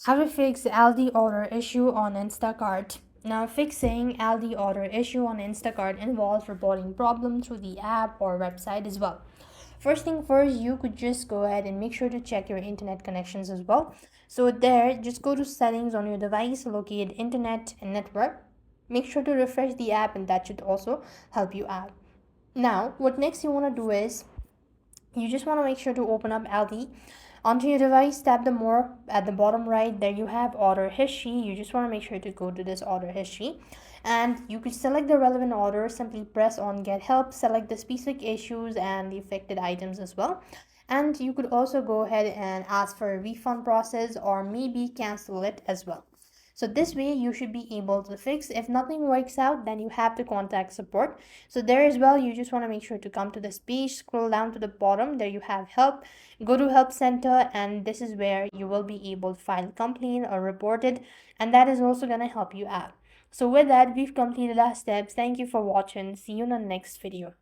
How to fix Aldi order issue on Instacart. Now, fixing Aldi order issue on Instacart involves reporting problem through the app or website as well. First thing first, you could just go ahead and make sure to check your internet connections as well. So there, just go to settings on your device, locate internet and network. Make sure to refresh the app, and that should also help you out. Now, what next you want to do is you just want to make sure to open up Aldi. Onto your device, tap the more at the bottom right. There you have order history. You just want to make sure to go to this order history, and you could select the relevant order. Simply press on get help, select the specific issues and the affected items as well. And you could also go ahead and ask for a refund process or maybe cancel it as well. So this way you should be able to fix. If nothing works out, then you have to contact support. So there as well, you just want to make sure to come to this page, scroll down to the bottom. There you have help. Go to help center, and this is where you will be able to file complaint or report it, and that is also going to help you out. So with that, we've completed our steps. Thank you for watching. See you in the next video.